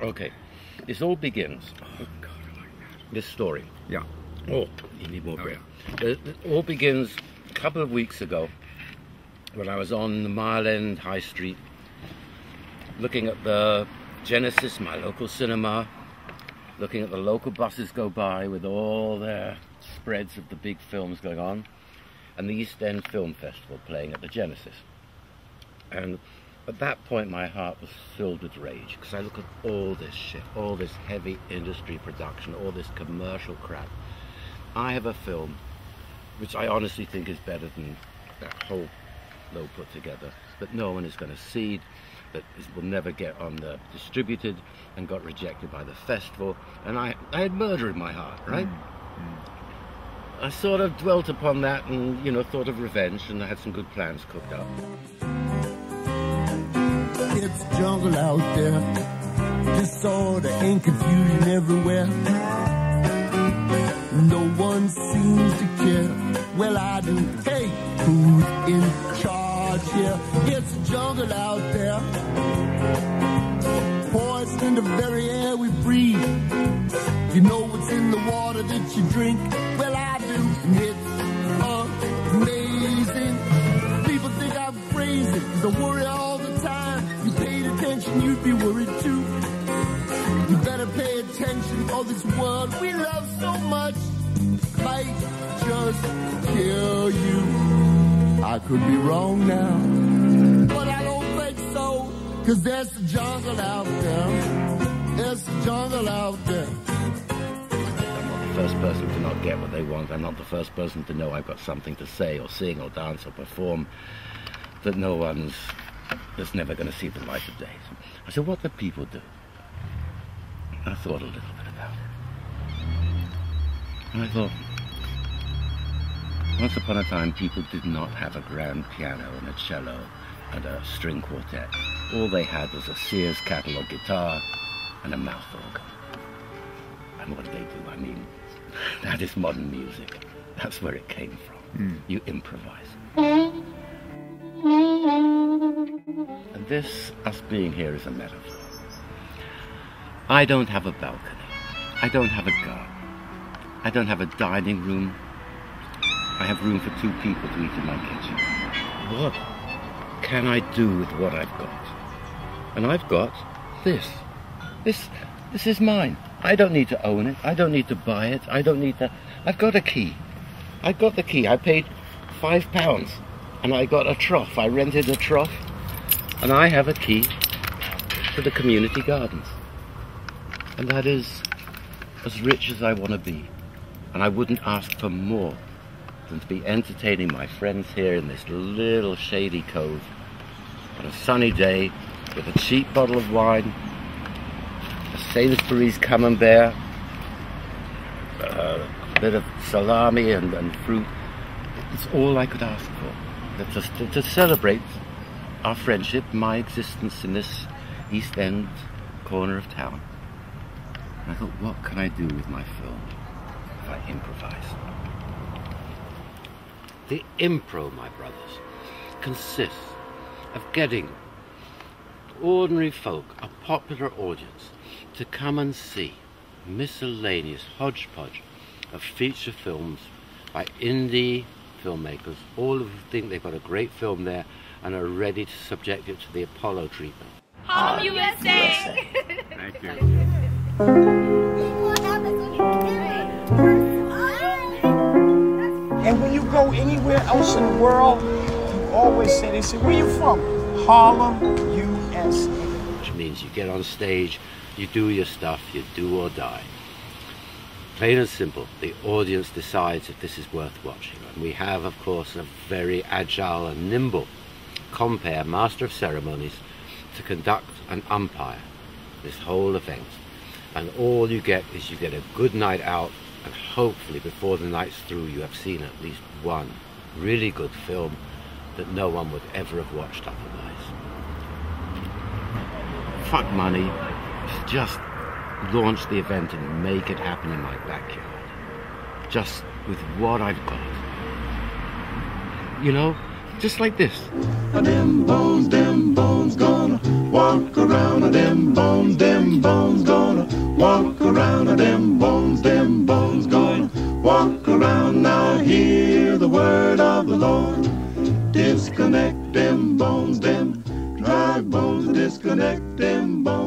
Okay, this all begins. Oh, God, I like that. This story. Yeah. Oh, you need more bread. Yeah. It all begins a couple of weeks ago when I was on the Mile End High Street looking at the Genesis, my local cinema, looking at the local buses go by with all their spreads of the big films going on, and the East End Film Festival playing at the Genesis. And at that point my heart was filled with rage, because I look at all this shit, all this heavy industry production, all this commercial crap. I have a film which I honestly think is better than that whole load put together, that no one is going to see, that will never get on the distributed, and got rejected by the festival. And I had murder in my heart, right? I sort of dwelt upon that and, you know, thought of revenge, and I had some good plans cooked up. It's jungle out there, disorder and confusion everywhere. No one seems to care. Well, I do. Hey, who's in charge here? It's jungle out there, poison in the very air we breathe. You know what's in the water that you drink? Well, I do. It's amazing. People think I'm crazy, 'cause I worry all the time. You paid attention, you'd be worried too. You better pay attention, or this world we love so much might just kill you. I could be wrong now, but I don't think so, 'cause there's the jungle out there. There's the jungle out there. I'm not the first person to not get what they want. I'm not the first person to know I've got something to say or sing or dance or perform that that's never going to see the light of day. I said, what do people do? I thought a little bit about it. And I thought, once upon a time, people did not have a grand piano and a cello and a string quartet. All they had was a Sears catalog guitar and a mouth organ. And what did they do? I mean, that is modern music. That's where it came from. You improvise. And this, us being here, is a metaphor. I don't have a balcony. I don't have a garden. I don't have a dining room. I have room for 2 people to eat in my kitchen. What can I do with what I've got? And I've got this. This is mine. I don't need to own it. I don't need to buy it. I don't need to... I've got a key. I've got the key. I paid £5 and I got a trough. I rented a trough and I have a key to the community gardens. And that is as rich as I want to be. And I wouldn't ask for more than to be entertaining my friends here in this little shady cove on a sunny day with a cheap bottle of wine, a Sainsbury's camembert, a bit of salami and fruit. It's all I could ask for. Just to celebrate our friendship, my existence in this East End corner of town. And I thought, what can I do with my film if I improvise? The impro, my brothers, consists of getting ordinary folk, a popular audience, to come and see miscellaneous hodgepodge of feature films by indie filmmakers, all of who think they've got a great film there and are ready to subject it to the Apollo treatment. Home USA! Thank you. And when you go anywhere else in the world, you always say, they say, where you from? Harlem, USA. Which means you get on stage, you do your stuff, you do or die. Plain and simple, the audience decides if this is worth watching. And we have, of course, a very agile and nimble compere, master of ceremonies, to conduct and umpire this whole event. And all you get is you get a good night out, and hopefully before the night's through you have seen at least one really good film that no one would ever have watched otherwise. Fuck money, just launch the event and make it happen in my backyard. Just with what I've got. You know, Just like this. Them bones gonna walk around. Them bones gonna walk around. Them bones gonna walk around. Now hear the word of the Lord. Disconnect them bones, them dry bones. Disconnect them bones.